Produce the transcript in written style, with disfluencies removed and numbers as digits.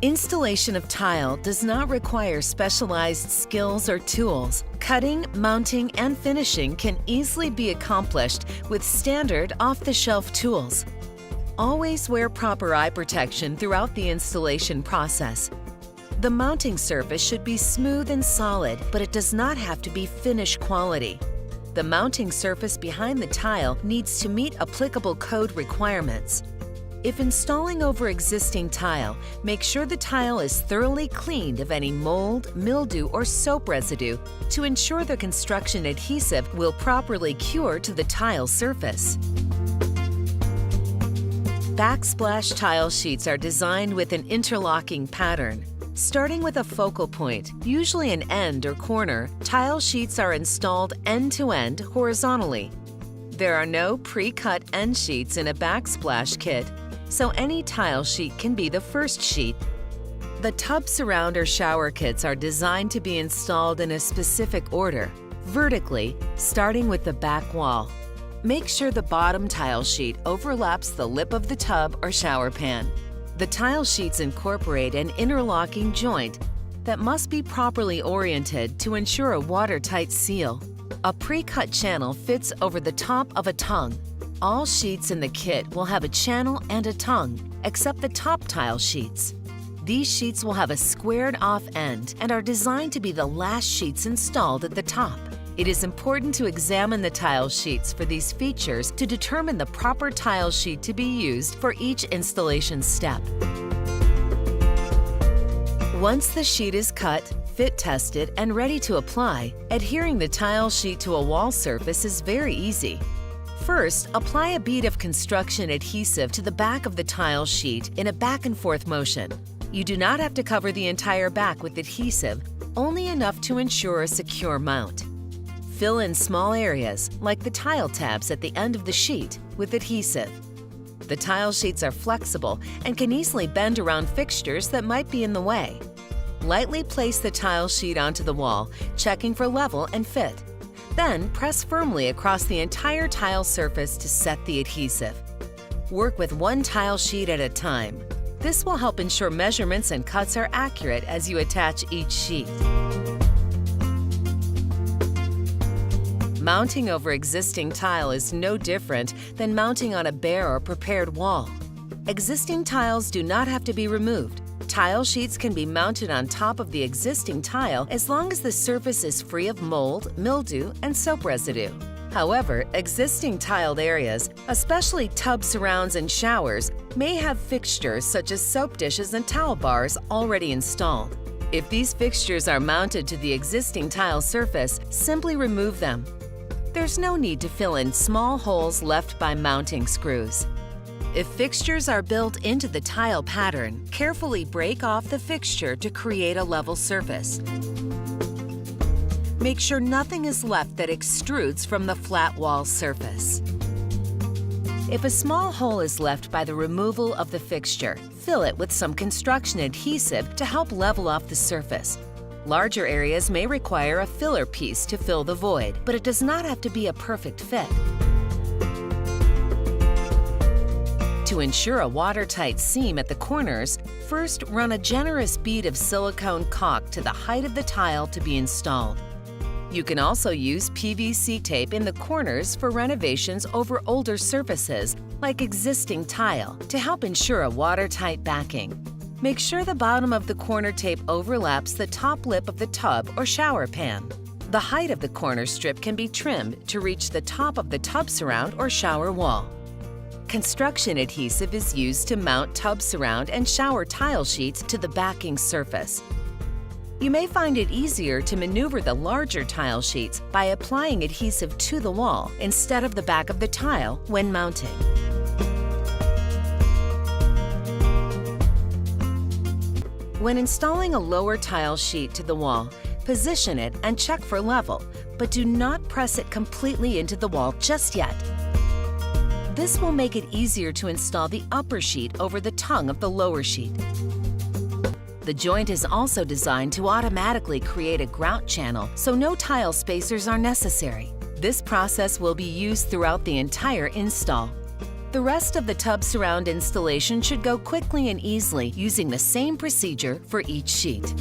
Installation of tile does not require specialized skills or tools. Cutting, mounting, and finishing can easily be accomplished with standard off-the-shelf tools. Always wear proper eye protection throughout the installation process. The mounting surface should be smooth and solid, but it does not have to be finish quality. The mounting surface behind the tile needs to meet applicable code requirements. If installing over existing tile, make sure the tile is thoroughly cleaned of any mold, mildew, or soap residue to ensure the construction adhesive will properly cure to the tile surface. Backsplash tile sheets are designed with an interlocking pattern. Starting with a focal point, usually an end or corner, tile sheets are installed end-to-end horizontally. There are no pre-cut end sheets in a backsplash kit, so any tile sheet can be the first sheet. The tub surround or shower kits are designed to be installed in a specific order, vertically, starting with the back wall. Make sure the bottom tile sheet overlaps the lip of the tub or shower pan. The tile sheets incorporate an interlocking joint that must be properly oriented to ensure a watertight seal. A pre-cut channel fits over the top of a tongue. All sheets in the kit will have a channel and a tongue, except the top tile sheets. These sheets will have a squared-off end and are designed to be the last sheets installed at the top. It is important to examine the tile sheets for these features to determine the proper tile sheet to be used for each installation step. Once the sheet is cut, fit tested, and ready to apply, adhering the tile sheet to a wall surface is very easy. First, apply a bead of construction adhesive to the back of the tile sheet in a back-and-forth motion. You do not have to cover the entire back with adhesive, only enough to ensure a secure mount. Fill in small areas, like the tile tabs at the end of the sheet, with adhesive. The tile sheets are flexible and can easily bend around fixtures that might be in the way. Lightly place the tile sheet onto the wall, checking for level and fit. Then press firmly across the entire tile surface to set the adhesive. Work with one tile sheet at a time. This will help ensure measurements and cuts are accurate as you attach each sheet. Mounting over existing tile is no different than mounting on a bare or prepared wall. Existing tiles do not have to be removed. Tile sheets can be mounted on top of the existing tile as long as the surface is free of mold, mildew, and soap residue. However, existing tiled areas, especially tub surrounds and showers, may have fixtures such as soap dishes and towel bars already installed. If these fixtures are mounted to the existing tile surface, simply remove them. There's no need to fill in small holes left by mounting screws. If fixtures are built into the tile pattern, carefully break off the fixture to create a level surface. Make sure nothing is left that extrudes from the flat wall surface. If a small hole is left by the removal of the fixture, fill it with some construction adhesive to help level off the surface. Larger areas may require a filler piece to fill the void, but it does not have to be a perfect fit. To ensure a watertight seam at the corners, first run a generous bead of silicone caulk to the height of the tile to be installed. You can also use PVC tape in the corners for renovations over older surfaces, like existing tile, to help ensure a watertight backing. Make sure the bottom of the corner tape overlaps the top lip of the tub or shower pan. The height of the corner strip can be trimmed to reach the top of the tub surround or shower wall. Construction adhesive is used to mount tub surround and shower tile sheets to the backing surface. You may find it easier to maneuver the larger tile sheets by applying adhesive to the wall instead of the back of the tile when mounting. When installing a lower tile sheet to the wall, position it and check for level, but do not press it completely into the wall just yet. This will make it easier to install the upper sheet over the tongue of the lower sheet. The joint is also designed to automatically create a grout channel, so no tile spacers are necessary. This process will be used throughout the entire install. The rest of the tub surround installation should go quickly and easily using the same procedure for each sheet.